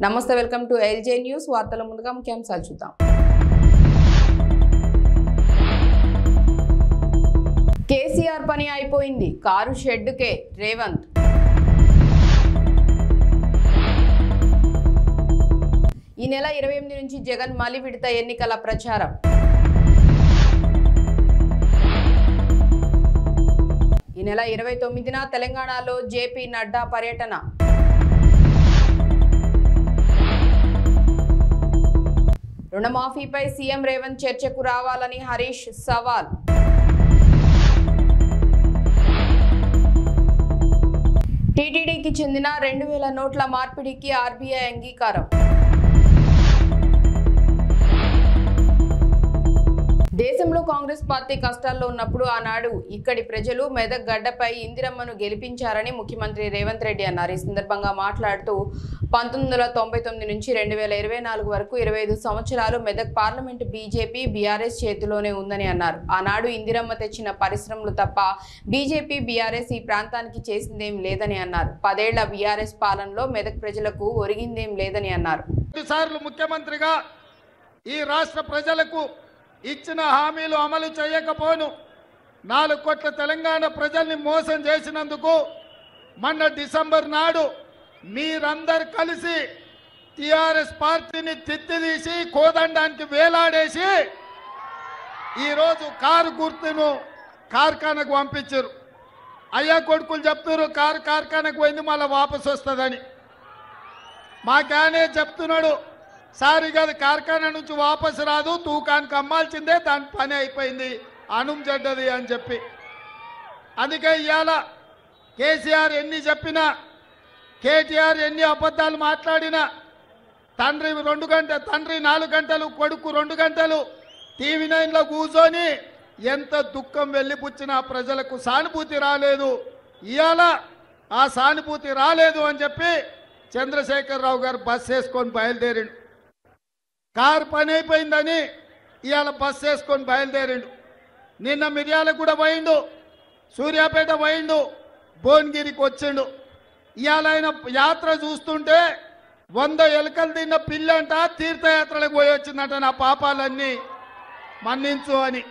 నమస్తే, welcome to LJ news. వార్తల ముందుగా ముఖ్యాంశాలు చూద్దాం. కేసీఆర్ పని అయిపోయింది, కారు షెడ్డుకే రేవంత్. ఈ నెల 28 నుంచి జగన్ మలి విడత ఎన్నికల ప్రచారం. ఈ నెల 29న తెలంగాణలో జేపీ నడ్డా పర్యటన. రుణమాఫీపై సీఎం రేవంత్ చర్చకు రావాలని హరీష్ సవాల్. టీటీడీకి చెందిన 2000 నోట్ల మార్పిడికి ఆర్బీఐ అంగీకారం. దేశంలో కాంగ్రెస్ పార్టీ కష్టాల్లో ఉన్నప్పుడు ఆనాడు ఇక్కడి ప్రజలు మెదక్ గడ్డపై ఇందిరమ్మను గెలిపించారని ముఖ్యమంత్రి రేవంత్ రెడ్డి అన్నారు. ఈ సందర్భంగా మాట్లాడుతూ 1999 నుంచి 2024 వరకు 25 సంవత్సరాలు మెదక్ పార్లమెంటు బీజేపీ బీఆర్ఎస్ చేతిలోనే ఉందని అన్నారు. ఆనాడు ఇందిరమ్మ తెచ్చిన పరిశ్రమలు తప్ప బీజేపీ బీఆర్ఎస్ ఈ ప్రాంతానికి చేసిందేం లేదని అన్నారు. 10 ఏళ్ల బీఆర్ఎస్ పాలనలో మెదక్ ప్రజలకు ఒరిగిందేం లేదని అన్నారు. ముఖ్యమంత్రిగా ఈ రాష్ట్ర ప్రజలకు ఇచ్చిన హామీలు అమలు చేయకపోను 4 కోట్ల తెలంగాణ ప్రజల్ని మోసం చేసినందుకు మొన్న డిసెంబర్ నాడు మీరందరూ కలిసి టిఆర్ఎస్ పార్టీని తిత్తిదీసి కోదండానికి వేలాడేసి ఈరోజు కారు గుర్తును కార్ఖానకు పంపించారు. అయ్యా కొడుకులు చెప్తున్నారు కారు కార్ఖానకు పోయింది మళ్ళీ వాపసు వస్తుందని. మాకానే చెప్తున్నాడు సార్ ఇక అది కార్ఖానా నుంచి వాపసు రాదు, తూకానికి అమ్మాల్సిందే, దాని పని అయిపోయింది, అణుం చెడ్డది అని చెప్పి. అందుకే ఇవాళ కేసీఆర్ ఎన్ని చెప్పినా, కేటీఆర్ ఎన్ని అబద్ధాలు మాట్లాడినా, తండ్రి 4 గంటలు కొడుకు 2 గంటలు టీవీ 9లో కూర్చొని ఎంత దుఃఖం వెళ్ళిపుచ్చినా ప్రజలకు సానుభూతి రాలేదు. ఇవాళ ఆ సానుభూతి రాలేదు అని చెప్పి చంద్రశేఖరరావు గారు బస్ వేసుకొని బయలుదేరిండు. కారు పని అయిపోయిందని ఇవాళ బస్సు వేసుకొని బయలుదేరిండు. నిన్న మిర్యాలకు కూడా పోయిండు, సూర్యాపేట పోయిండు, భువనగిరికి వచ్చిండు. ఇవాళ ఆయన యాత్ర చూస్తుంటే 100 ఎలుకలు తిన్న పిల్లంట తీర్థయాత్రలకు పోయి వచ్చిందంట. నా పాపాలన్నీ మన్నించు అని.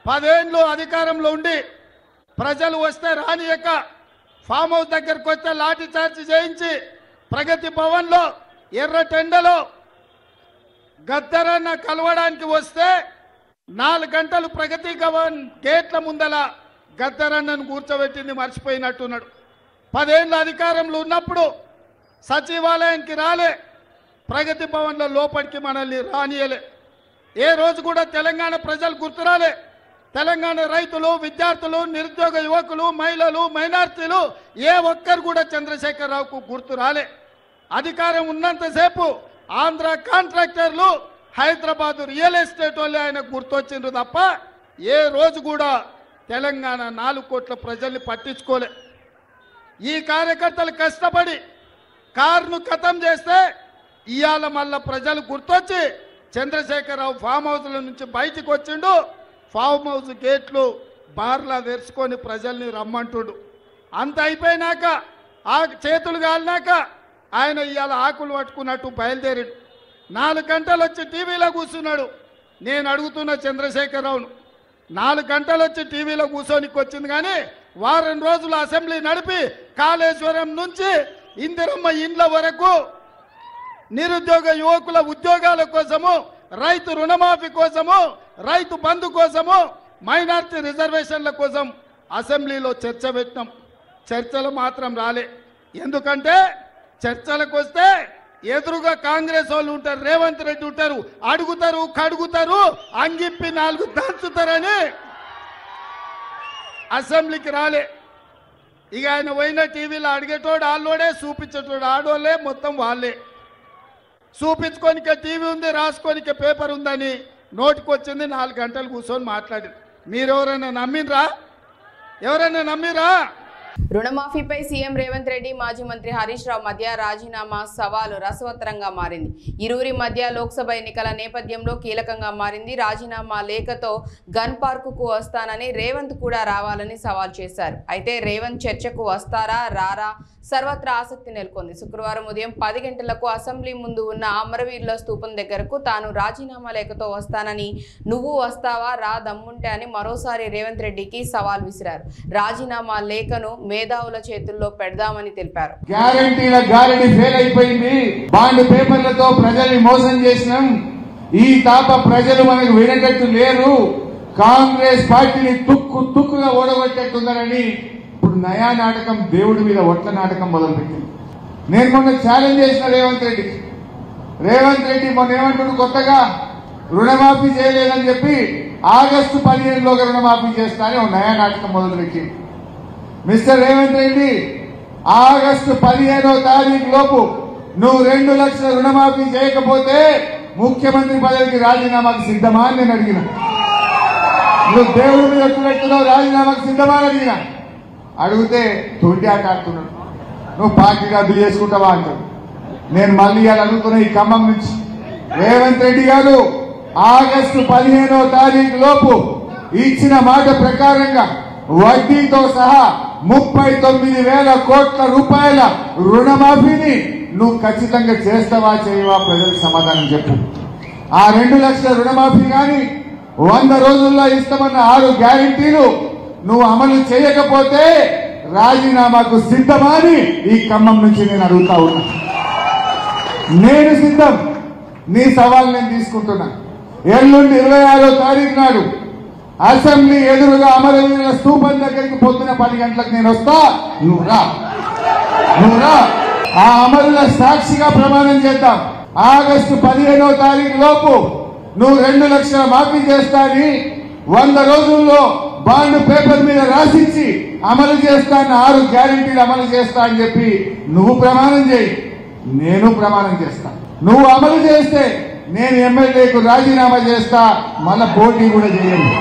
10 ఏళ్ళు అధికారంలో ఉండి ప్రజలు వస్తే రానియక ఫామ్ హౌస్ దగ్గరకు వస్తే లాఠీ చార్జ్ చేయించి ప్రగతి భవన్లో ఎర్ర టెండలో గద్దరన్న కలవడానికి వస్తే 4 గంటలు ప్రగతి భవన్ గేట్ల ముందల గద్దరన్నను కూర్చోబెట్టింది మర్చిపోయినట్టున్నాడు. 10 ఏళ్ళ అధికారంలో ఉన్నప్పుడు సచివాలయానికి రాలే, ప్రగతి భవన్లో లోపలికి మనల్ని రానియలే. ఏ రోజు కూడా తెలంగాణ ప్రజలు గుర్తురాలే. తెలంగాణ రైతులు, విద్యార్థులు, నిరుద్యోగ యువకులు, మహిళలు, మైనార్టీలు ఏ ఒక్కరు కూడా చంద్రశేఖరరావుకు గుర్తు రాలే. అధికారం ఉన్నంతసేపు ఆంధ్ర కాంట్రాక్టర్లు, హైదరాబాద్ రియల్ ఎస్టేట్ వాళ్ళు ఆయన గుర్తొచ్చిండ్రు తప్ప ఏ రోజు కూడా తెలంగాణ 4 కోట్ల ప్రజల్ని పట్టించుకోలే. ఈ కార్యకర్తలు కష్టపడి కారును ఖతం చేస్తే ఇవాళ మళ్ళా ప్రజలు గుర్తొచ్చి చంద్రశేఖరరావు ఫామ్ హౌస్ల నుంచి బయటికి వచ్చిండు. ఫామ్ హౌస్ గేట్లు బార్లా తెరుచుకొని ప్రజల్ని రమ్మంటుడు. అంత అయిపోయినాక ఆ చేతులు కాలినాక ఆయన ఇవాళ ఆకులు పట్టుకున్నట్టు బయలుదేరాడు. 4 గంటలు వచ్చి టీవీలో కూర్చున్నాడు. నేను అడుగుతున్న చంద్రశేఖరరావును, 4 గంటలు వచ్చి టీవీలో కూర్చోనికి వచ్చింది కానీ వారం రోజులు అసెంబ్లీ నడిపి కాళేశ్వరం నుంచి ఇందిరమ్మ ఇండ్ల వరకు నిరుద్యోగ యువకుల ఉద్యోగాల కోసము, రైతు రుణమాఫీ కోసము, రైతు బంధు కోసము, మైనార్టీ రిజర్వేషన్ల కోసం అసెంబ్లీలో చర్చ పెట్టినాం. చర్చలు మాత్రం రాలే. ఎందుకంటే చర్చలకు వస్తే ఎదురుగా కాంగ్రెస్ వాళ్ళు ఉంటారు, రేవంత్ రెడ్డి ఉంటారు, అడుగుతారు, కడుగుతారు, అంగిప్పి 4 దంచుతారని అసెంబ్లీకి రాలే. ఇక ఆయన పోయిన టీవీలో అడిగేటోడు ఆళ్ళోడే, చూపించేటోడు ఆడోళ్ళే, మొత్తం వాళ్ళే. చూపించుకోనికే టీవీ ఉంది, రాసుకోనికే పేపర్ ఉందని నోటికి వచ్చింది. 4 గంటలు కూర్చొని మాట్లాడి మీరెవరైనా నమ్మినరా? ఎవరైనా నమ్మిరా? రుణమాఫీపై సీఎం రేవంత్ రెడ్డి, మాజీ మంత్రి హరీష్ రావు మధ్య రాజీనామా సవాలు రసవత్తరంగా మారింది. ఇరువురి మధ్య లోక్సభ ఎన్నికల నేపథ్యంలో కీలకంగా మారింది. రాజీనామా లేఖతో గన్ పార్కుకు వస్తానని రేవంత్ కూడా రావాలని సవాల్ చేశారు. అయితే రేవంత్ చర్చకు వస్తారా రారా సర్వత్రా ఆసక్తి నెలకొంది. శుక్రవారం ఉదయం 10 గంటలకు అసెంబ్లీ ముందు ఉన్న అమరవీరుల స్తూపం దగ్గరకు తాను రాజీనామా లేఖతో వస్తానని, నువ్వు వస్తావా రా దమ్ముంటే అని మరోసారి రేవంత్ రెడ్డికి సవాల్ విసిరారు. రాజీనామా లేఖను మేధావుల చేతుల్లో పెడదామని తెలిపారు. గ్యారంటీల గారడి ఫెయిల్ అయిపోయింది. బాండ్ పేపర్లతో ప్రజల్ని మోసం చేసినాం. ఈ తాప ప్రజలు మనకు వినేటట్టు లేరు. కాంగ్రెస్ పార్టీని తుక్కుగా ఓడగొట్టేట్టున్నారని ఇప్పుడు నయా నాటకం, దేవుడి మీద ఒట్ల నాటకం మొదలుపెట్టింది. నేను మొన్న ఛాలెంజ్ చేసిన రేవంత్ రెడ్డి మొన్న ఏమంటుడు, కొత్తగా రుణమాఫీ చేయలేదని చెప్పి ఆగస్టు 15లోగా రుణమాఫీ చేస్తా అని ఒక నయా నాటకం మొదలుపెట్టింది. మిస్టర్ రేవంత్ రెడ్డి, ఆగస్టు 15వ తారీఖు లోపు నువ్వు 2 లక్షల రుణమాఫీ చేయకపోతే ముఖ్యమంత్రి పదవికి రాజీనామాకు సిద్ధమా అని నేను అడిగిన. నువ్వు దేవుడి మీద ఎట్టున్నావు, రాజీనామాకు సిద్ధమా అని అడిగిన. అడిగితే తొండి ఆట ఆడుతున్నాడు. నువ్వు పార్టీ రద్దు చేసుకుంటావా అంటాడు. నేను మళ్ళీ ఇవాళ అడుగుతున్నా ఈ ఖమ్మం నుంచి, రేవంత్ రెడ్డి గారు ఆగస్టు 15వ తారీఖు లోపు ఇచ్చిన మాట ప్రకారంగా వడ్డీతో సహా 39,000 కోట్ల రూపాయల రుణమాఫీని నువ్వు ఖచ్చితంగా చేస్తావా చేయవా ప్రజలకు సమాధానం చెప్పు. ఆ 2 లక్షల రుణమాఫీ కానీ 100 రోజుల్లో ఇస్తామన్న 6 గ్యారంటీలు నువ్వు అమలు చేయకపోతే రాజీనామాకు సిద్ధమా అని ఈ ఖమ్మం నుంచి నేను అడుగుతా ఉన్నా. నేను సిద్ధం. నీ సవాల్ నేను తీసుకుంటున్నా. ఎల్లుండి 26వ తారీఖు నాడు అసెంబ్లీ ఎదురుగా అమరవీరుల స్తూపం దగ్గరికి పొద్దున 10 గంటలకు నేను వస్తా. నువ్వు రా. ఆ అమరుల సాక్షిగా ప్రమాణం చేద్దాం. ఆగస్టు 15వ తారీఖు లోపు నువ్వు 2 లక్షల మాఫీ చేస్తా అని 100 రోజుల్లో బాండ్ పేపర్ మీద రాసిచ్చి అమలు చేస్తా, 6 గ్యారెంటీలు అమలు చేస్తా అని చెప్పి నువ్వు ప్రమాణం చేయి, నేను ప్రమాణం చేస్తా. నువ్వు అమలు చేస్తే నేను ఎమ్మెల్యేకు రాజీనామా చేస్తా, మళ్ళా పోటీ కూడా చేయండి.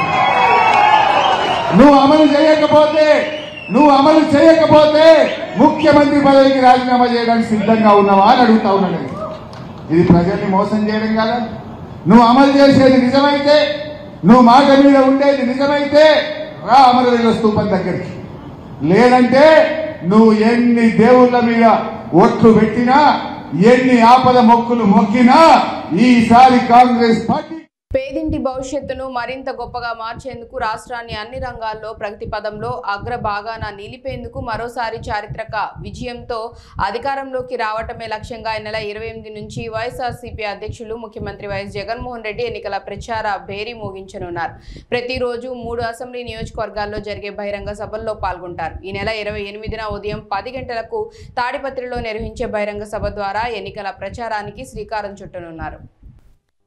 నువ్వు అమలు చేయకపోతే ముఖ్యమంత్రి పదవికి రాజీనామా చేయడానికి సిద్ధంగా ఉన్నావా అని అడుగుతా ఉన్నాను. ఇది ప్రజల్ని మోసం చేయడం కదా. నువ్వు అమలు చేసేది నిజమైతే, నువ్వు మాట మీద ఉండేది నిజమైతే రా అమరవీరుల స్తూపం దగ్గరికి. లేదంటే నువ్వు ఎన్ని దేవుళ్ళ మీద ఓట్లు పెట్టినా, ఎన్ని ఆపద మొక్కులు మొక్కినా ఈసారి కాంగ్రెస్ పార్టీ పేదింటి భవిష్యత్తును మరింత గొప్పగా మార్చేందుకు రాష్ట్రాన్ని అన్ని రంగాల్లో ప్రగతి పదంలో అగ్రభాగాన నిలిపేందుకు మరోసారి చారిత్రక విజయంతో అధికారంలోకి రావటమే లక్ష్యంగా ఈ నెల 28 నుంచి వైఎస్ఆర్సీపీ అధ్యక్షులు ముఖ్యమంత్రి వైఎస్ జగన్మోహన్ రెడ్డి ఎన్నికల ప్రచార భేరీ మోగించనున్నారు. ప్రతిరోజు 3 అసెంబ్లీ నియోజకవర్గాల్లో జరిగే బహిరంగ సభల్లో పాల్గొంటారు. ఈ నెల 28న ఉదయం 10 గంటలకు తాడిపత్రిలో నిర్వహించే బహిరంగ సభ ద్వారా ఎన్నికల ప్రచారానికి శ్రీకారం చుట్టనున్నారు.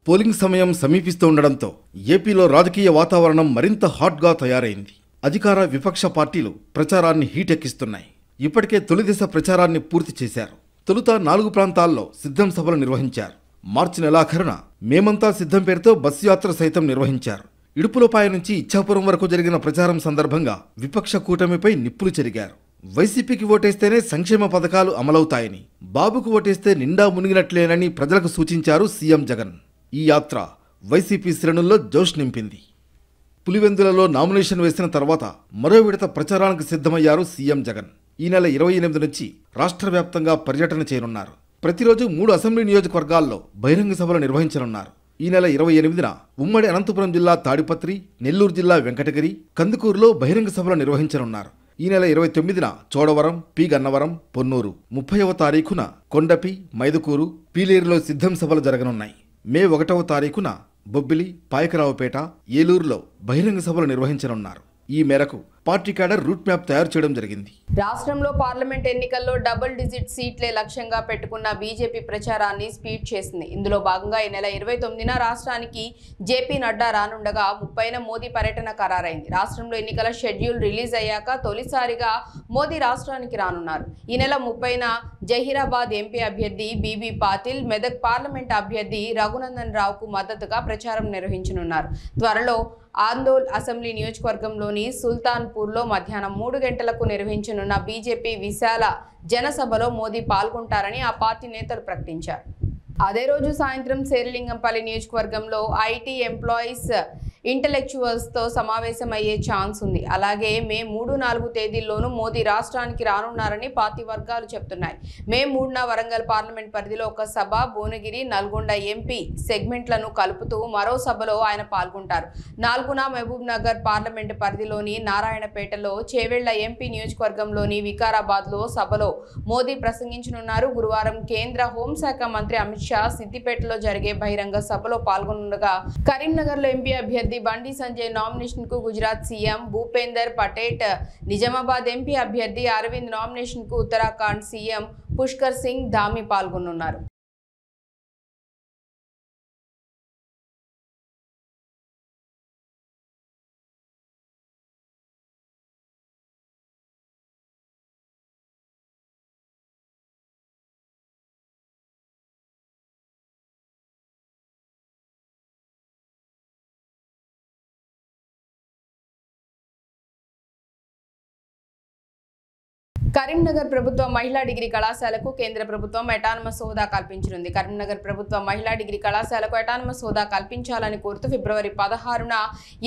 పోలింగ్ సమయం సమీపిస్తూ ఉండడంతో ఏపీలో రాజకీయ వాతావరణం మరింత హాట్గా తయారైంది. అధికార విపక్ష పార్టీలు ప్రచారాన్ని హీటెక్కిస్తున్నాయి. ఇప్పటికే తొలి దశ ప్రచారాన్ని పూర్తి చేశారు. తొలుత 4 ప్రాంతాల్లో సిద్ధం సభలు నిర్వహించారు. మార్చి నెలాఖరున మేమంతా సిద్ధం పేరుతో బస్సు యాత్ర సైతం నిర్వహించారు. ఇడుపులపాయ నుంచి ఇచ్చాపురం వరకు జరిగిన ప్రచారం సందర్భంగా విపక్ష కూటమిపై నిప్పులు చెరిగారు. వైసీపీకి ఓటేస్తేనే సంక్షేమ పథకాలు అమలవుతాయని, బాబుకు ఓటేస్తే నిండా మునిగినట్లేనని ప్రజలకు సూచించారు సీఎం జగన్. ఈ యాత్ర వైసీపీ శ్రేణుల్లో జోష్ నింపింది. పులివెందులలో నామినేషన్ వేసిన తర్వాత మరో విడత ప్రచారానికి సిద్ధమయ్యారు సీఎం జగన్. ఈ నెల 28 నుంచి రాష్ట్ర వ్యాప్తంగా పర్యటన చేయనున్నారు. ప్రతిరోజు 3 అసెంబ్లీ నియోజకవర్గాల్లో బహిరంగ సభలు నిర్వహించనున్నారు. ఈ నెల 28న ఉమ్మడి అనంతపురం జిల్లా తాడిపత్రి, నెల్లూరు జిల్లా వెంకటగిరి, కందుకూరులో బహిరంగ సభలు నిర్వహించనున్నారు. ఈ నెల 29న చోడవరం, పి గన్నవరం, పొన్నూరు, 30వ తారీఖున కొండపి, మైదుకూరు, పీలేరులో సిద్ధం సభలు జరగనున్నాయి. మే 1వ తారీఖున బొబ్బిలి, పాయకరావుపేట, ఏలూరులో బహిరంగ సభలు నిర్వహించనున్నారు. ఈ మేరకు పార్టీ క్యాడర్ రూట్ మ్యాప్ తయారు చేయడం జరిగింది. రాష్ట్రంలో పార్లమెంట్ ఎన్నికల్లో డబుల్ డిజిట్ సీట్లే లక్ష్యంగా పెట్టుకున్న బీజేపీ ప్రచారాన్ని స్పీడ్ చేసింది. ఇందులో భాగంగా ఈ నెల 29న రాష్ట్రానికి జేపీ నడ్డా రానుండగా 30న మోదీ పర్యటన ఖరారైంది. రాష్ట్రంలో ఎన్నికల షెడ్యూల్ రిలీజ్ అయ్యాక తొలిసారిగా మోదీ రాష్ట్రానికి రానున్నారు. ఈ నెల 30న జహీరాబాద్ ఎంపీ అభ్యర్థి బీబీ పాటిల్, మెదక్ పార్లమెంట్ అభ్యర్థి రఘునందన్ రావుకు మద్దతుగా ప్రచారం నిర్వహించనున్నారు. త్వరలో ఆందోల్ అసెంబ్లీ నియోజకవర్గంలోని సుల్తాన్పూర్లో మధ్యాహ్నం 3 గంటలకు నిర్వహించనున్న బీజేపీ విశాల జనసభలో మోదీ పాల్గొంటారని ఆ పార్టీ నేతలు ప్రకటించారు. అదే రోజు సాయంత్రం శేరిలింగంపల్లి నియోజకవర్గంలో ఐటీ ఎంప్లాయీస్ ఇంటలెక్చువల్స్తో సమావేశమయ్యే ఛాన్స్ ఉంది. అలాగే మే 3-4 తేదీల్లోనూ మోదీ రాష్ట్రానికి రానున్నారని పార్టీ వర్గాలు చెప్తున్నాయి. మే 3న వరంగల్ పార్లమెంట్ పరిధిలో ఒక సభ, భువనగిరి, నల్గొండ ఎంపీ సెగ్మెంట్లను కలుపుతూ మరో సభలో ఆయన పాల్గొంటారు. 4న మహబూబ్ నగర్ పార్లమెంట్ పరిధిలోని నారాయణపేటలో, చేవెళ్ల ఎంపీ నియోజకవర్గంలోని వికారాబాద్లో సభలో మోదీ ప్రసంగించనున్నారు. గురువారం కేంద్ర హోంశాఖ మంత్రి అమిత్ షా సిద్దిపేటలో జరిగే బహిరంగ సభలో పాల్గొనగా, కరీంనగర్లో ఎంపీ అభ్యర్థి బండి సంజయ్ నామినేషన్ కు గుజరాత్ సీఎం భూపేందర్ పటేల్, నిజామాబాద్ ఎంపీ అభ్యర్థి అరవింద్ నామినేషన్ కు ఉత్తరాఖండ్ సీఎం పుష్కర్ సింగ్ ధామీ పాల్గొనున్నారు. కరీంనగర్ ప్రభుత్వ మహిళా డిగ్రీ కళాశాలకు కేంద్ర ప్రభుత్వం అటానమస్ హోదా కల్పించనుంది. కరీంనగర్ ప్రభుత్వ మహిళా డిగ్రీ కళాశాలకు అటానమస్ హోదా కల్పించాలని కోరుతూ ఫిబ్రవరి 16న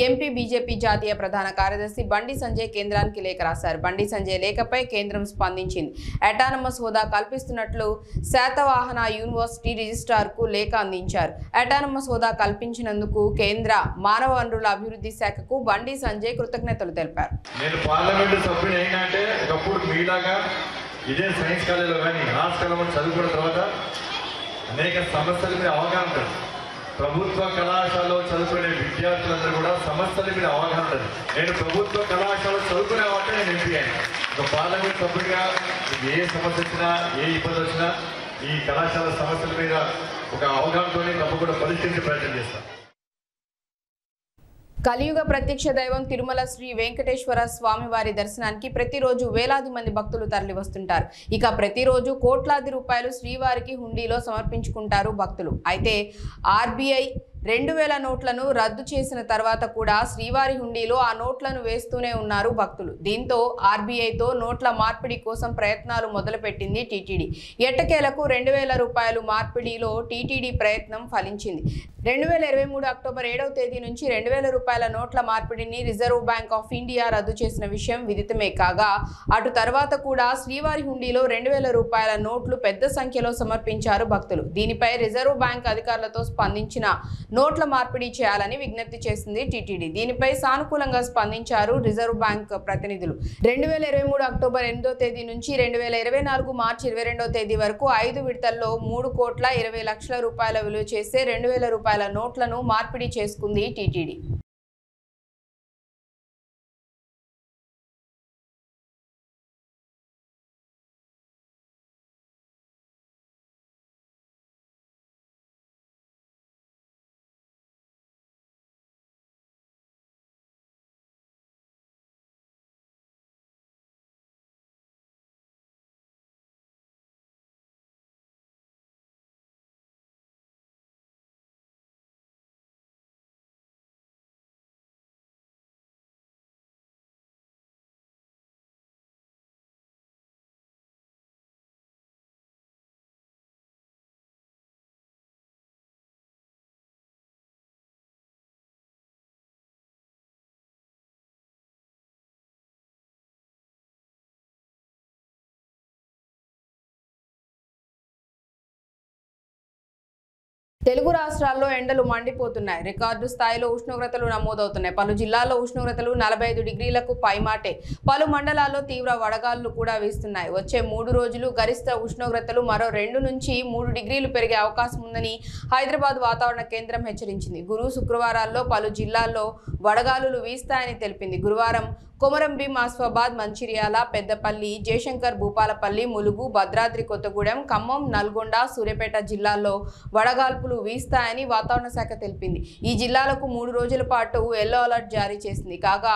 ఎంపీ బీజేపీ జాతీయ ప్రధాన కార్యదర్శి బండి సంజయ్ కేంద్రానికి లేఖ రాశారు. బండి సంజయ్ లేఖపై కేంద్రం స్పందించింది. అటానమస్ హోదా కల్పిస్తున్నట్లు శాతవాహన యూనివర్సిటీ రిజిస్ట్రార్కు లేఖ అందించారు. అటానమస్ హోదా కల్పించినందుకు కేంద్ర మానవ వనరుల అభివృద్ధి శాఖకు బండి సంజయ్ కృతజ్ఞతలు తెలిపారు. ఇదే సైన్స్ కాలేజీలో కానీ ఆర్ట్స్ కాలేజీలో చదువుకున్న తర్వాత అనేక సమస్యల మీద అవగాహన ఉంటుంది. ప్రభుత్వ కళాశాలలో చదువుకునే విద్యార్థులందరూ కూడా సమస్యల మీద అవగాహన ఉంటుంది. నేను ప్రభుత్వ కళాశాలలో చదువుకునే వాటి నేను ఎంపీ అయ్యాను. ఒక పార్లమెంట్ సభ్యుడిగా ఏ సమస్య వచ్చినా, ఏ ఇబ్బంది వచ్చినా ఈ కళాశాల సమస్యల మీద ఒక అవగాహనతోనే తప్పకుండా పరిష్కరించే ప్రయత్నం చేస్తాను. కలియుగ ప్రత్యక్ష దైవం తిరుమల శ్రీ వెంకటేశ్వర స్వామి వారి దర్శనానికి ప్రతిరోజు వేలాది మంది భక్తులు తరలి వస్తుంటారు. ఇక ప్రతిరోజు కోట్లాది రూపాయలు శ్రీవారికి హుండీలో సమర్పించుకుంటారు భక్తులు. అయితే ఆర్బీఐ 2000 నోట్లను రద్దు చేసిన తర్వాత కూడా శ్రీవారి హుండీలో ఆ నోట్లను వేస్తూనే ఉన్నారు భక్తులు. దీంతో ఆర్బీఐతో నోట్ల మార్పిడి కోసం ప్రయత్నాలు మొదలుపెట్టింది టీటీడీ. ఎట్టకేలకు 2000 రూపాయలు మార్పిడిలో టీటీడీ ప్రయత్నం ఫలించింది. 2023 అక్టోబర్ 7వ తేదీ నుంచి 2000 రూపాయల నోట్ల మార్పిడిని రిజర్వ్ బ్యాంక్ ఆఫ్ ఇండియా రద్దు చేసిన విషయం విదితమే కాగా, అటు తర్వాత కూడా శ్రీవారి హుండీలో 2000 రూపాయల నోట్లు పెద్ద సంఖ్యలో సమర్పించారు భక్తులు. దీనిపై రిజర్వ్ బ్యాంక్ అధికారులతో స్పందించిన నోట్ల మార్పిడి చేయాలని విజ్ఞప్తి చేసింది టీటీడీ. దీనిపై సానుకూలంగా స్పందించారు రిజర్వ్ బ్యాంక్ ప్రతినిధులు. 2023 అక్టోబర్ 8వ తేదీ నుంచి 2024 మార్చి 22వ తేదీ వరకు 5 విడతల్లో 3,20,00,000 రూపాయల విలువ చేసే 2000 రూపాయల నోట్లను మార్పిడి చేసుకుంది టీటీడీ. తెలుగు రాష్ట్రాల్లో ఎండలు మండిపోతున్నాయి. రికార్డు స్థాయిలో ఉష్ణోగ్రతలు నమోదవుతున్నాయి. పలు జిల్లాల్లో ఉష్ణోగ్రతలు 45 డిగ్రీలకు పైమాటే. పలు మండలాల్లో తీవ్ర వడగాళ్లు కూడా వీస్తున్నాయి. వచ్చే 3 రోజులు గరిష్ట ఉష్ణోగ్రతలు మరో 2 నుంచి 3 డిగ్రీలు పెరిగే అవకాశం ఉందని హైదరాబాద్ వాతావరణ కేంద్రం హెచ్చరించింది. గురు శుక్రవారాల్లో పలు జిల్లాల్లో వడగాలులు వీస్తాయని తెలిపింది. గురువారం కొమరంభీం, ఆసిఫాబాద్, మంచిర్యాల, పెద్దపల్లి, జయశంకర్, భూపాలపల్లి, ములుగు, భద్రాద్రి కొత్తగూడెం, ఖమ్మం, నల్గొండ, సూర్యాపేట జిల్లాల్లో వడగాల్పులు వీస్తాయని వాతావరణ శాఖ తెలిపింది. ఈ జిల్లాలకు 3 రోజుల పాటు ఎల్లో అలర్ట్ జారీ చేసింది. కాగా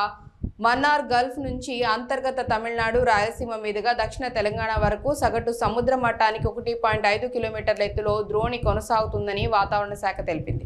మన్నార్ గల్ఫ్ నుంచి అంతర్గత తమిళనాడు, రాయలసీమ మీదుగా దక్షిణ తెలంగాణ వరకు సగటు సముద్ర మట్టానికి 1.5 కిలోమీటర్ల ఎత్తులో ద్రోణి కొనసాగుతుందని వాతావరణ శాఖ తెలిపింది.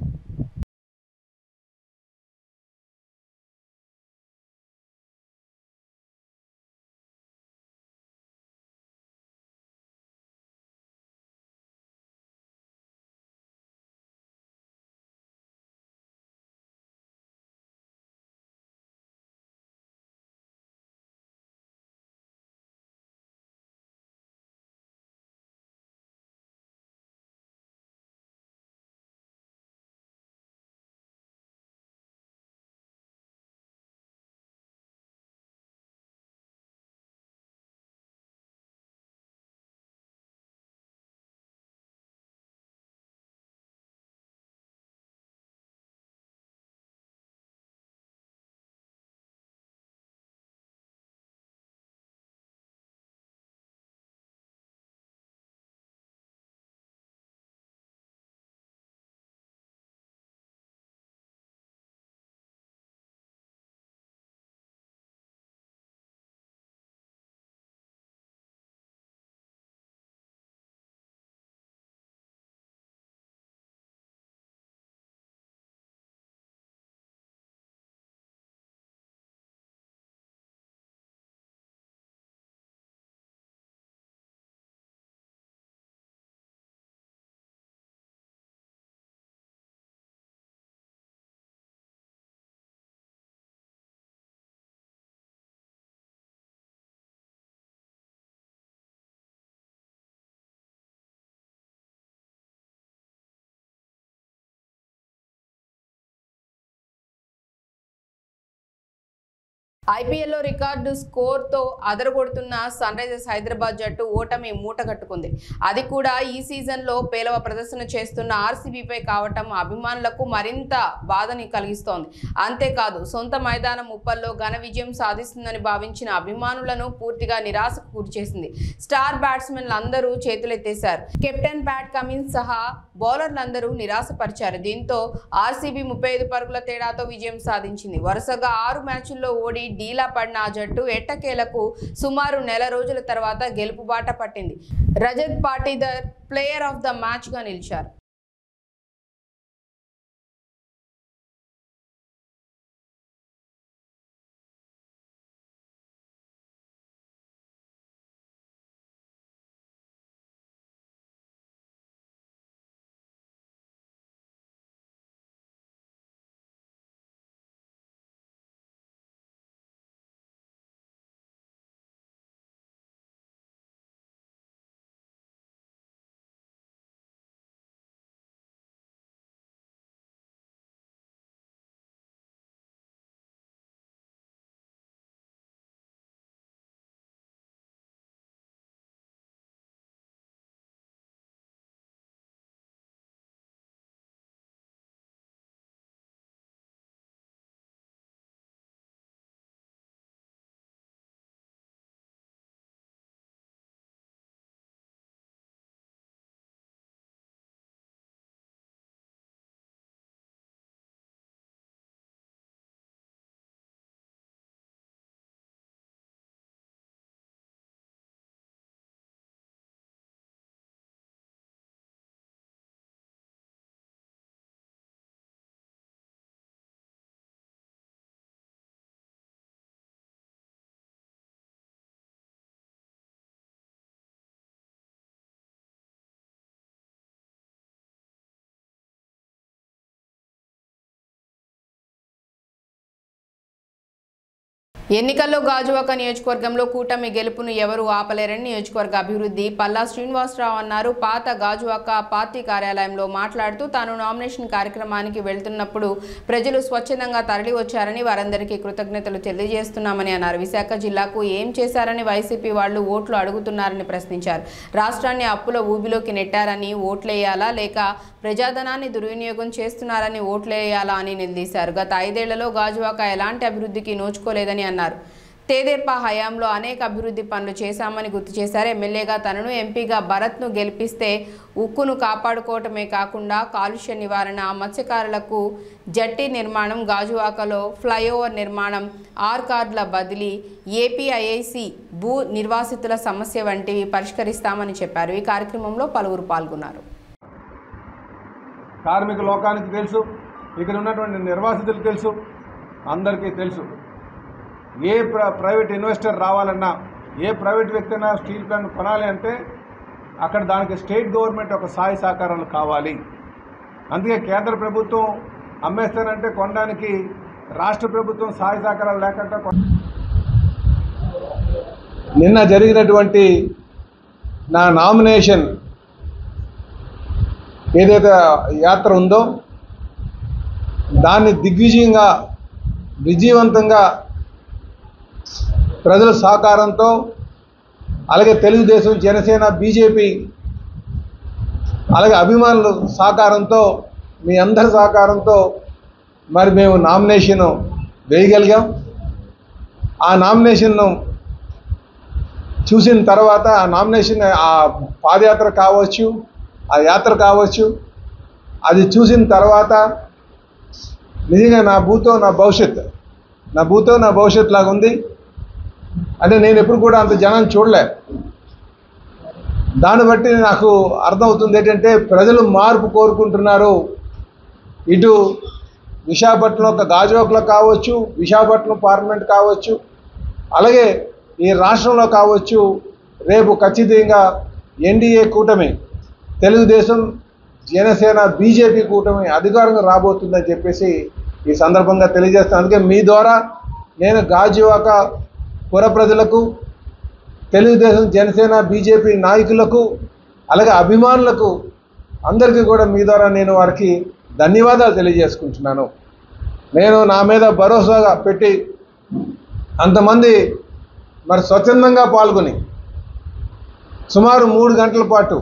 ఐపీఎల్లో రికార్డు స్కోర్తో అదరగొడుతున్న సన్ రైజర్స్ హైదరాబాద్ జట్టు ఓటమి మూటగట్టుకుంది. అది కూడా ఈ సీజన్లో పేలవ ప్రదర్శన చేస్తున్న ఆర్సీబీపై కావటం అభిమానులకు మరింత బాధని కలిగిస్తోంది. అంతేకాదు సొంత మైదానం ఉప్పల్లో ఘన విజయం సాధిస్తుందని భావించిన అభిమానులను పూర్తిగా నిరాశకు గురిచేసింది. స్టార్ బ్యాట్స్మెన్లు అందరూ చేతులెత్తేశారు. కెప్టెన్ ప్యాట్ కమిన్స్ సహా బౌలర్లందరూ నిరాశపరిచారు. దీంతో ఆర్సీబీ 35 పరుగుల తేడాతో విజయం సాధించింది. వరుసగా 6 మ్యాచ్ల్లో ఓడి డీలా పడిన ఆ జట్టు ఎట్టకేలకు సుమారు నెల రోజుల తర్వాత గెలుపు బాట పట్టింది. Rajat Patidar player of the match గా నిలిచారు. ఎన్నికల్లో గాజువాక నియోజకవర్గంలో కూటమి గెలుపును ఎవరూ ఆపలేరని నియోజకవర్గ అభివృద్ధి పల్లా శ్రీనివాసరావు అన్నారు. పాత గాజువాక పార్టీ కార్యాలయంలో మాట్లాడుతూ తాను నామినేషన్ కార్యక్రమానికి వెళ్తున్నప్పుడు ప్రజలు స్వచ్ఛందంగా తరలి వచ్చారని వారందరికీ కృతజ్ఞతలు తెలియజేస్తున్నామని అన్నారు. విశాఖ జిల్లాకు ఏం చేశారని వైసీపీ వాళ్లు ఓట్లు అడుగుతున్నారని ప్రశ్నించారు. రాష్ట్రాన్ని అప్పుల ఊబిలోకి నెట్టారని ఓట్లేయాలా లేక ప్రజాధనాన్ని దుర్వినియోగం చేస్తున్నారని ఓట్లేయాలా అని నిలదీశారు. గత 5 ఏళ్లలో గాజువాక ఎలాంటి అభివృద్ధికి నోచుకోలేదని అన్నారు. తేదేపా హయాంలో అనేక అభివృద్ధి పనులు చేశామని గుర్తు చేశారు. ఎమ్మెల్యేగా తనను, ఎంపీగా భరత్ను గెలిపిస్తే ఉక్కును కాపాడుకోవటమే కాకుండా కాలుష్య నివారణ, మత్స్యకారులకు జట్టి నిర్మాణం, గాజువాకలో ఫ్లైఓవర్ నిర్మాణం, ఆర్ కార్డుల బదిలీ, ఏపీఐఐసి భూ నిర్వాసితుల సమస్య వంటివి పరిష్కరిస్తామని చెప్పారు. ఈ కార్యక్రమంలో పలువురు పాల్గొన్నారు. కార్మిక లోకానికి తెలుసు, ఇక్కడ ఉన్నటువంటి నిర్వాసితులకు తెలుసు, అందరికీ తెలుసు. ఏ ప్రైవేట్ ఇన్వెస్టర్ రావాలన్నా, ఏ ప్రైవేట్ వ్యక్తి అయినా స్టీల్ ప్లాంట్ కొనాలి అంటే అక్కడ దానికి స్టేట్ గవర్నమెంట్ ఒక సహాయ సహకారాలు కావాలి. అందుకే కేంద్ర ప్రభుత్వం అమ్మేస్తానంటే కొనడానికి రాష్ట్ర ప్రభుత్వం సహాయ సహకారాలు లేకుండా నిన్న జరిగినటువంటి నా నామినేషన్ ఏదైతే యాత్ర ఉందో దాన్ని దిగ్విజయంగా విజయవంతంగా ప్రజల సహకారంతో, అలాగే తెలుగుదేశం, జనసేన, బీజేపీ, అలాగే అభిమానుల సహకారంతో, మీ అందరి సహకారంతో మరి మేము నామినేషన్ వేయగలిగాం. ఆ నామినేషన్ను చూసిన తర్వాత ఆ నామినేషన్, ఆ పాదయాత్ర కావచ్చు, ఆ యాత్ర కావచ్చు, అది చూసిన తర్వాత నిజంగా నా భూతో నా భవిష్యత్ లాగా ఉంది. అంటే నేను ఎప్పుడు కూడా అంత జనాన్ని చూడలే. దాన్ని బట్టి నాకు అర్థమవుతుంది ఏంటంటే ప్రజలు మార్పు కోరుకుంటున్నారు. ఇటు విశాఖపట్నంలో ఒక గాజువాకలో కావచ్చు, విశాఖపట్నం పార్లమెంట్ కావచ్చు, అలాగే ఈ రాష్ట్రంలో కావచ్చు, రేపు ఖచ్చితంగా ఎన్డీఏ కూటమి, తెలుగుదేశం, జనసేన, బీజేపీ కూటమి అధికారంగా రాబోతుందని చెప్పేసి ఈ సందర్భంగా తెలియజేస్తాను. అందుకే మీ ద్వారా నేను గాజువాక పుర ప్రజలకు, తెలుగుదేశం, జనసేన, బీజేపీ నాయకులకు, అలాగే అభిమానులకు అందరికీ కూడా మీ ద్వారా నేను వారికి ధన్యవాదాలు తెలియజేసుకుంటున్నాను. నేను నా మీద భరోసాగా పెట్టి అంతమంది మరి స్వచ్ఛందంగా పాల్గొని సుమారు 3 గంటల పాటు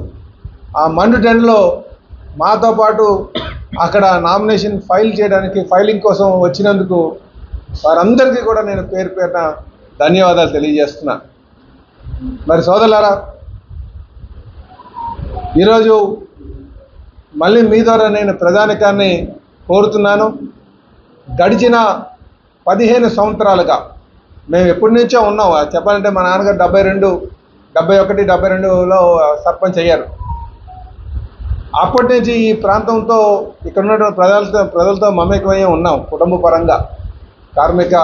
ఆ మండు టెంట్లో మాతో పాటు అక్కడ నామినేషన్ ఫైలింగ్ కోసం వచ్చినందుకు వారందరికీ కూడా నేను పేరు పేరున ధన్యవాదాలు తెలియజేస్తున్నా. మరి సోదరులారా, ఈరోజు మళ్ళీ మీ ద్వారా నేను ప్రజానికాన్ని కోరుతున్నాను. గడిచిన 15 సంవత్సరాలుగా మేము ఎప్పటి నుంచో ఉన్నాం. చెప్పాలంటే మా నాన్నగారు 71, 72లో సర్పంచ్ అయ్యారు. అప్పటి నుంచి ఈ ప్రాంతంతో ఇక్కడ ఉన్నటువంటి ప్రజలతో మమేకమయ్యే ఉన్నాం. కుటుంబ పరంగా కార్మిక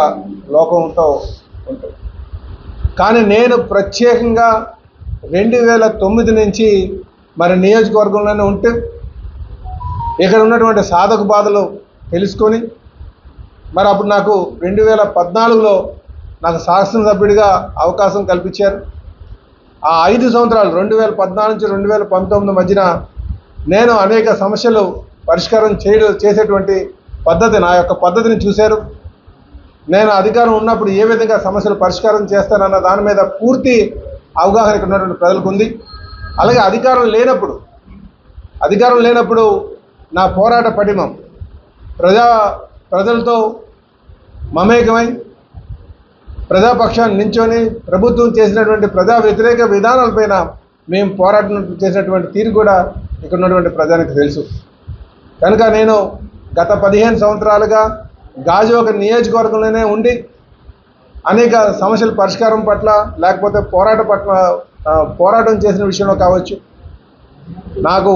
లోకంతో ఉంటాం. కానీ నేను ప్రత్యేకంగా 2009 నుంచి మరి నియోజకవర్గంలోనే ఉంటూ ఇక్కడ ఉన్నటువంటి సాధక బాధలు తెలుసుకొని మరి అప్పుడు నాకు 2014లో నాకు శాసనసభ్యుడిగా అవకాశం కల్పించారు. ఆ 5 సంవత్సరాలు 2014 నుంచి 2019 మధ్యన నేను అనేక సమస్యలు పరిష్కారం చేసేటువంటి పద్ధతి, నా యొక్క పద్ధతిని చూశారు. నేను అధికారం ఉన్నప్పుడు ఏ విధంగా సమస్యలు పరిష్కారం చేస్తానన్న దాని మీద పూర్తి అవగాహన ఇక్కడ ఉన్నటువంటి ప్రజలకు ఉంది. అలాగే అధికారం లేనప్పుడు నా పోరాట పటిమం ప్రజలతో మమేకమై ప్రజాపక్షాన్ని నించొని ప్రభుత్వం చేసినటువంటి ప్రజా వ్యతిరేక విధానాలపైన మేము పోరాటం చేసినటువంటి తీరు కూడా ఇక్కడ ఉన్నటువంటి ప్రజానికి తెలుసు. కనుక నేను గత 15 సంవత్సరాలుగా గాజువాక నియోజకవర్గంలోనే ఉండి అనేక సమస్యల పరిష్కారం పట్ల లేకపోతే పోరాటం చేసిన విషయంలో కావచ్చు, నాకు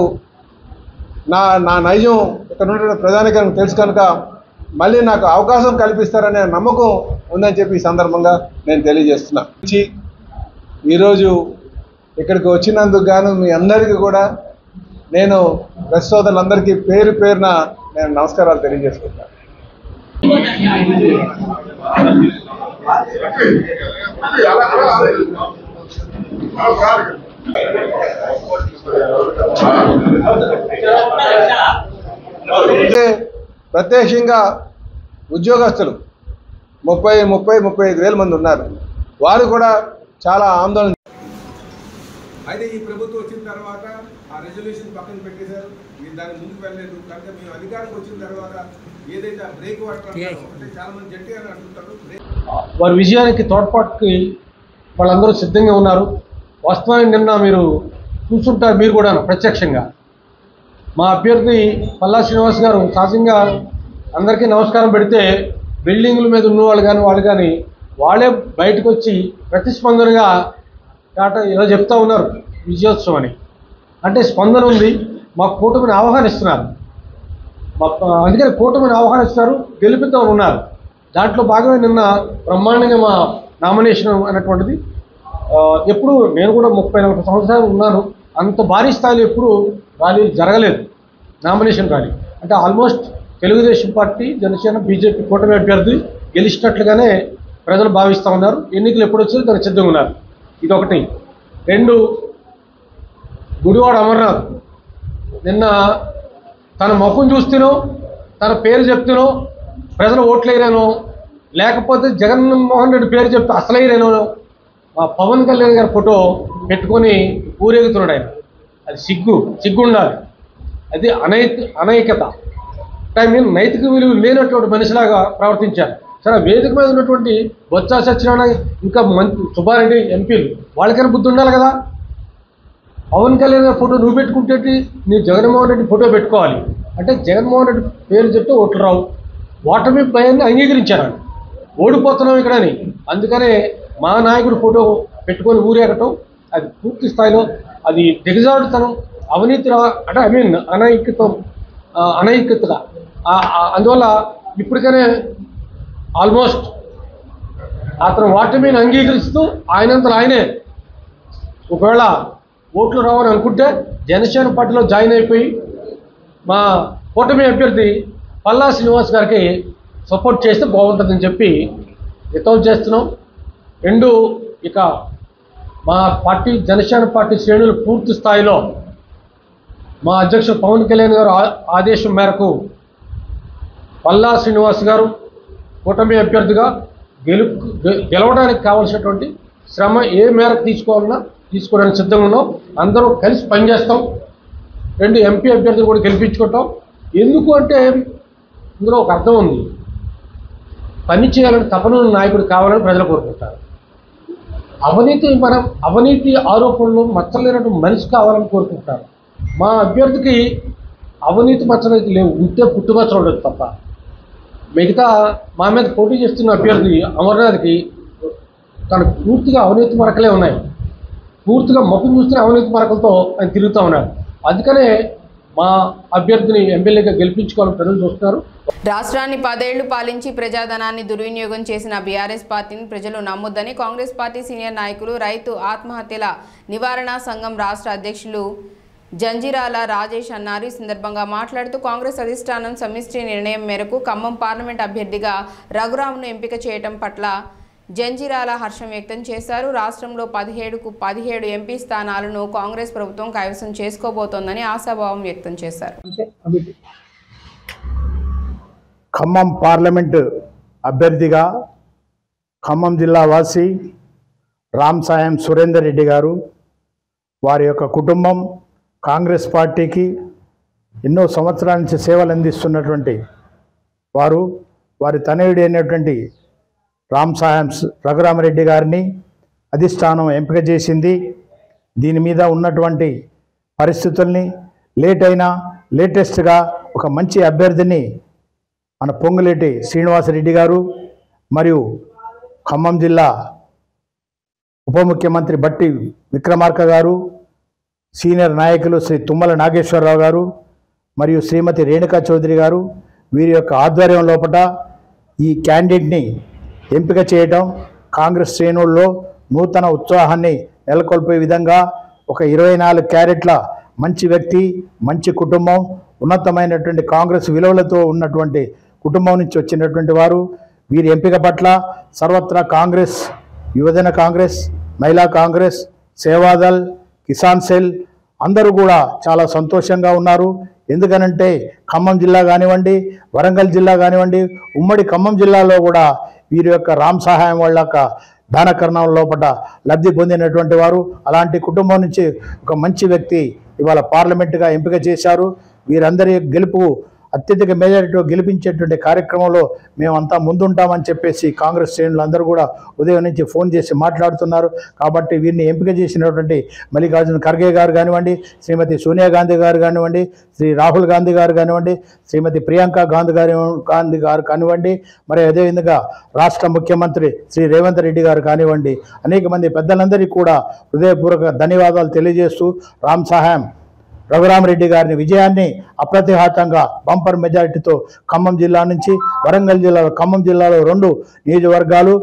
నా నైజం ఇక్కడ ఉన్నటువంటి ప్రజానికానికి తెలుసు. కనుక మళ్ళీ నాకు అవకాశం కల్పిస్తారనే నమ్మకం ఉందని చెప్పి ఈ సందర్భంగా నేను తెలియజేస్తున్నా. ఈరోజు ఇక్కడికి వచ్చినందుకు గాను మీ అందరికీ కూడా నేను ప్రెస్ సోదరులందరికీ పేరు పేరున నేను నమస్కారాలు తెలియజేసుకుంటాను. ప్రత్యక్షంగా ఉద్యోగస్తులు 35 వేల మంది ఉన్నారు. వారు కూడా చాలా ఆందోళన. అయితే ఈ ప్రభుత్వం వచ్చిన తర్వాత ఆ రెజల్యూషన్ పక్కన పెట్టేశారు. మీరు దాన్ని ముందుకు వెళ్ళలేదు. కనుక మేము అధికారం వచ్చిన తర్వాత ఏదైతే బ్రేక్ వాటర్ అంటే చాలా మంది జట్టి అని అంటుంటారు. వారి విజయానికి తోడ్పాటుకి వాళ్ళందరూ సిద్ధంగా ఉన్నారు. వాస్తవానికి నిన్న మీరు చూస్తుంటారు, మీరు కూడా ప్రత్యక్షంగా మా అభ్యర్థి పల్లా శ్రీనివాస్ గారు సహజంగా అందరికీ నమస్కారం పెడితే బిల్డింగుల మీద ఉన్నవాళ్ళు కానీ వాళ్ళే బయటకు వచ్చి ప్రతిస్పందనగా ఇలా చెప్తా ఉన్నారు విజయోత్సవం అని. అంటే స్పందన ఉంది, మా కూటమిని ఆహ్వానిస్తున్నారు. అందుకని కూటమిని ఆహ్వానిస్తున్నారు, గెలిపితో ఉన్నారు. దాంట్లో భాగమే నిన్న బ్రహ్మాండంగా మా నామినేషన్ అనేటువంటిది. ఎప్పుడు నేను కూడా 30-40 సంవత్సరాలు ఉన్నాను, అంత భారీ స్థాయిలో ఎప్పుడు ర్యాలీ జరగలేదు, నామినేషన్ ర్యాలీ. అంటే almost Telugu Desam party, Janasena, BJP కూటమి అభ్యర్థి గెలిచినట్లుగానే ప్రజలు భావిస్తూ ఉన్నారు. ఎన్నికలు ఎప్పుడు వచ్చారో దానికి సిద్ధంగా ఉన్నారు. ఇదొకటి. 2, గుడివాడ అమర్నాథ్ నిన్న తన ముఖం చూస్తేనో తన పేరు చెప్తేనో ప్రజలు ఓట్లేరేనో, లేకపోతే జగన్మోహన్ రెడ్డి పేరు చెప్తే అసలైరేనో మా పవన్ కళ్యాణ్ గారి ఫోటో పెట్టుకొని ఊరేగుతున్నాడు ఆయన. అది సిగ్గు ఉండాలి. అది అనైక్యత. నైతిక విలువ లేనటువంటి మనిషిలాగా ప్రవర్తించారు. సరే, వేదిక మీద ఉన్నటువంటి బొత్స సత్యనారాయణ ఇంకా సుబ్బారెడ్డి ఎంపీలు వాళ్ళకైనా బుద్ధి ఉండాలి కదా. పవన్ కళ్యాణ్ గారి ఫోటో నువ్వు పెట్టుకుంటే నీ జగన్మోహన్ రెడ్డి ఫోటో పెట్టుకోవాలి. అంటే జగన్మోహన్ రెడ్డి పేరు చెప్తే ఓట్లు రావు. ఓటమి భయాన్ని అంగీకరించారు. ఓడిపోతున్నాం ఇక్కడని. అందుకనే మా నాయకుడు ఫోటో పెట్టుకొని ఊరేగటం అది పూర్తి స్థాయిలో అది దిగజారుడుతనం, అవినీతి, అంటే అనైక్యతగా. అందువల్ల ఇప్పటికనే ఆల్మోస్ట్ అతను ఓటమిని అంగీకరిస్తూ ఆయనంతలో ఆయనే ఒకవేళ ఓట్లు రావని అనుకుంటే జనసేన పార్టీలో జాయిన్ అయిపోయి మా కూటమి అభ్యర్థి పల్లా శ్రీనివాస్ గారికి సపోర్ట్ చేస్తే బాగుంటుందని చెప్పి హితవు చేస్తున్నాం. 2, ఇక మా పార్టీ జనసేన పార్టీ శ్రేణులు పూర్తి స్థాయిలో మా అధ్యక్షుడు పవన్ కళ్యాణ్ గారు ఆదేశం మేరకు పల్లా శ్రీనివాస్ గారు కూటమి అభ్యర్థిగా గెలవడానికి కావాల్సినటువంటి శ్రమ ఏ మేరకు తీసుకోవాలన్నా తీసుకోవడానికి సిద్ధంగా ఉన్నాం. అందరం కలిసి పనిచేస్తాం. 2 ఎంపీ అభ్యర్థులు కూడా గెలిపించుకుంటాం. ఎందుకు అంటే ఇందులో ఒక అర్థం ఉంది. పని చేయాలని తపన నాయకుడు కావాలని ప్రజలు కోరుకుంటారు. అవినీతి ఆరోపణలు మచ్చలేనటువంటి మనిషి కావాలని కోరుకుంటారు. మా అభ్యర్థికి అవినీతి మచ్చలైతే లేవు, ఉంటే పుట్టుమచ్చలు ఉండదు తప్ప. మిగతా మా మీద పోటీ చేస్తున్న అభ్యర్థి అమర్నాథ్కి తనకు పూర్తిగా అవినీతి మరకలే ఉన్నాయి. పూర్తిగా మొక్కు చూస్తున్న అవినీతి మరకలతో ఆయన తిరుగుతూ ఉన్నాడు. అందుకనే మా అభ్యర్థిని ఎమ్మెల్యేగా గెలిపించుకోవాలని ప్రజలు చూస్తున్నారు. రాష్ట్రాన్ని 10 ఏళ్లు పాలించి ప్రజాధనాన్ని దుర్వినియోగం చేసిన బీఆర్ఎస్ పార్టీని ప్రజలు నమ్మొద్దని కాంగ్రెస్ పార్టీ సీనియర్ నాయకులు రైతు ఆత్మహత్యల నివారణ సంఘం రాష్ట్ర అధ్యక్షులు జంజిరాల రాజేష్ అన్నారు. ఈ సందర్భంగా మాట్లాడుతూ కాంగ్రెస్ అధిష్టానం సమిష్టి నిర్ణయం మేరకు ఖమ్మం పార్లమెంట్ అభ్యర్థిగా రఘురామ్ను ఎంపిక చేయడం పట్ల జంజిరాల హర్షం వ్యక్తం చేశారు. రాష్ట్రంలో 17కు 17 ఎంపీ స్థానాలను కాంగ్రెస్ ప్రభుత్వం కైవసం చేసుకోబోతోందని ఆశాభావం వ్యక్తం చేశారు. ఖమ్మం పార్లమెంటు అభ్యర్థిగా ఖమ్మం జిల్లా వాసి రామ్ సాయం సురేందర్ రెడ్డి గారు, వారి యొక్క కుటుంబం కాంగ్రెస్ పార్టీకి ఎన్నో సంవత్సరాల నుంచి సేవలు అందిస్తున్నటువంటి వారు, వారి తనయుడు అయినటువంటి రామ్ సాయం రఘురామరెడ్డి గారిని అధిష్టానం ఎంపిక చేసింది. దీని మీద ఉన్నటువంటి పరిస్థితుల్ని లేటెస్ట్గా ఒక మంచి అభ్యర్థిని మన పొంగులేటి శ్రీనివాసరెడ్డి గారు మరియు ఖమ్మం జిల్లా ఉప ముఖ్యమంత్రి బట్టి విక్రమార్క గారు, సీనియర్ నాయకులు శ్రీ తుమ్మల నాగేశ్వరరావు గారు మరియు శ్రీమతి రేణుకా చౌదరి గారు, వీరి యొక్క ఆధ్వర్యం లోపల ఈ క్యాండిడేట్ని ఎంపిక చేయడం కాంగ్రెస్ శ్రేణుల్లో నూతన ఉత్సాహాన్ని నెలకొల్పే విధంగా ఒక 24 క్యారెట్ల మంచి వ్యక్తి, మంచి కుటుంబం, ఉన్నతమైనటువంటి కాంగ్రెస్ విలువలతో ఉన్నటువంటి కుటుంబం నుంచి వచ్చినటువంటి వారు. వీరి ఎంపిక పట్ల సర్వత్రా కాంగ్రెస్, యువజన కాంగ్రెస్, మహిళా కాంగ్రెస్, సేవాదల్, కిసాన్ సెల్ అందరూ కూడా చాలా సంతోషంగా ఉన్నారు. ఎందుకనంటే ఖమ్మం జిల్లా కానివ్వండి, వరంగల్ జిల్లా కానివ్వండి, ఉమ్మడి ఖమ్మం జిల్లాలో కూడా వీరి యొక్క రామ్ సహాయం వాళ్ళ యొక్క దానకరణం లోపల లబ్ధి పొందినటువంటి వారు. అలాంటి కుటుంబం నుంచి ఒక మంచి వ్యక్తి ఇవాళ పార్లమెంటుగా ఎంపిక చేశారు. వీరందరి గెలుపు అత్యధిక మెజారిటీలో గెలిపించేటువంటి కార్యక్రమంలో మేమంతా ముందుంటామని చెప్పేసి కాంగ్రెస్ శ్రేణులు అందరూ కూడా ఉదయం నుంచి ఫోన్ చేసి మాట్లాడుతున్నారు. కాబట్టి వీరిని ఎంపిక చేసినటువంటి మల్లికార్జున ఖర్గే గారు కానివ్వండి, శ్రీమతి సోనియా గాంధీ గారు కానివ్వండి, శ్రీ రాహుల్ గాంధీ గారు కానివ్వండి, శ్రీమతి ప్రియాంక గాంధీ గారు కానివ్వండి, మరి అదేవిధంగా రాష్ట్ర ముఖ్యమంత్రి శ్రీ రేవంత్ రెడ్డి గారు కానివ్వండి, అనేక మంది పెద్దలందరికీ కూడా హృదయపూర్వక ధన్యవాదాలు తెలియజేస్తూ రామ్ సహాయం రఘురామరెడ్డి గారిని విజయాన్ని అప్రతిహతంగా బంపర్ మెజారిటీతో ఖమ్మం జిల్లా నుంచి వరంగల్ జిల్లాలో, ఖమ్మం జిల్లాలో 2 నియోజకవర్గాలు,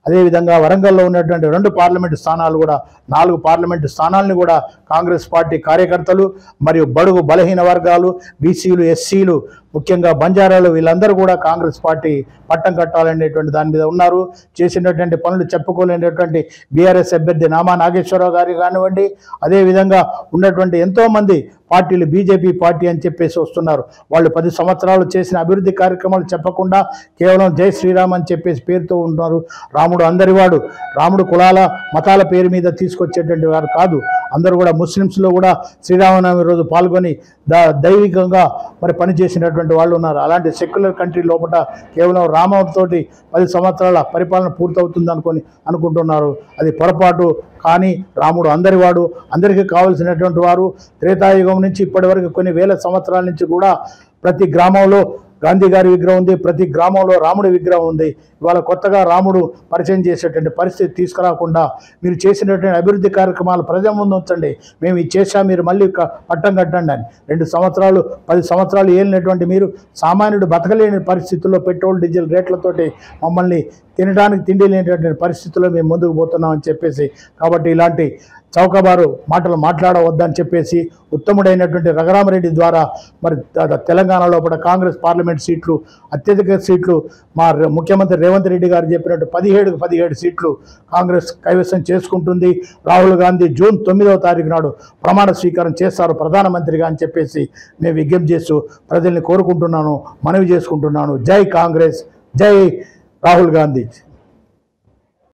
అదేవిధంగా వరంగల్లో ఉన్నటువంటి 2 పార్లమెంటు స్థానాలు కూడా 4 పార్లమెంటు స్థానాలను కూడా కాంగ్రెస్ పార్టీ కార్యకర్తలు మరియు బడుగు బలహీన వర్గాలు, బీసీలు, ఎస్సీలు, ముఖ్యంగా బంజారాలు వీళ్ళందరూ కూడా కాంగ్రెస్ పార్టీ పట్టం కట్టాలనేటువంటి దాని మీద ఉన్నారు. చేసినటువంటి పనులు చెప్పుకోలేనటువంటి బీఆర్ఎస్ అభ్యర్థి నామా నాగేశ్వరరావు గారు కానివ్వండి, అదేవిధంగా ఉన్నటువంటి ఎంతోమంది పార్టీలు బీజేపీ పార్టీ అని చెప్పేసి వస్తున్నారు. వాళ్ళు 10 సంవత్సరాలు చేసిన అభివృద్ధి కార్యక్రమాలు చెప్పకుండా కేవలం జై శ్రీరామ్ అని చెప్పేసి పేరుతో ఉంటున్నారు. రాముడు అందరివాడు, రాముడు కులాల మతాల పేరు మీద తీసుకొచ్చేటువంటి వారు కాదు. అందరూ కూడా ముస్లిమ్స్లో కూడా శ్రీరామనవమి రోజు పాల్గొని దైవికంగా మరి పనిచేసినటువంటి వాళ్ళు ఉన్నారు. అలాంటి సెక్యులర్ కంట్రీ లోపల కేవలం రామంతోటి 10 సంవత్సరాల పరిపాలన పూర్తవుతుంది అనుకుంటున్నారు. అది పొరపాటు. కానీ రాముడు అందరివాడు, అందరికీ కావలసినటువంటి వారు. త్రేతాయుగం నుంచి ఇప్పటి వరకు కొన్ని వేల సంవత్సరాల నుంచి కూడా ప్రతి గ్రామంలో గాంధీ గారి విగ్రహం ఉంది, ప్రతి గ్రామంలో రాముడి విగ్రహం ఉంది. ఇవాళ కొత్తగా రాముడు పరిచయం చేసేటువంటి పరిస్థితి తీసుకురాకుండా మీరు చేసినటువంటి అభివృద్ధి కార్యక్రమాలు ప్రజల ముందు ఉంచండి. మేము ఇది చేశాం, మీరు మళ్ళీ పట్టం కట్టండి అని. 2 సంవత్సరాలు 10 సంవత్సరాలు ఏలినటువంటి మీరు సామాన్యుడు బతకలేని పరిస్థితుల్లో పెట్రోల్ డీజిల్ రేట్లతోటి మమ్మల్ని తినడానికి తిండి లేనటువంటి పరిస్థితుల్లో మేము ముందుకు పోతున్నామని చెప్పేసి, కాబట్టి ఇలాంటి చౌకబారు మాటలు మాట్లాడవద్దని చెప్పేసి ఉత్తముడైనటువంటి రఘురామరెడ్డి ద్వారా మరి తెలంగాణలో కూడా కాంగ్రెస్ పార్లమెంట్ సీట్లు, అత్యధిక సీట్లు మా ముఖ్యమంత్రి రేవంత్ రెడ్డి గారు చెప్పినట్టు 17కు 17 సీట్లు కాంగ్రెస్ కైవసం చేసుకుంటుంది. రాహుల్ గాంధీ జూన్ 9వ తారీఖు నాడు ప్రమాణ స్వీకారం చేస్తారు ప్రధానమంత్రిగా అని చెప్పేసి మేము విజ్ఞప్తి చేస్తూ ప్రజల్ని కోరుకుంటున్నాను, మనవి చేసుకుంటున్నాను. జై కాంగ్రెస్, జై రాహుల్ గాంధీ.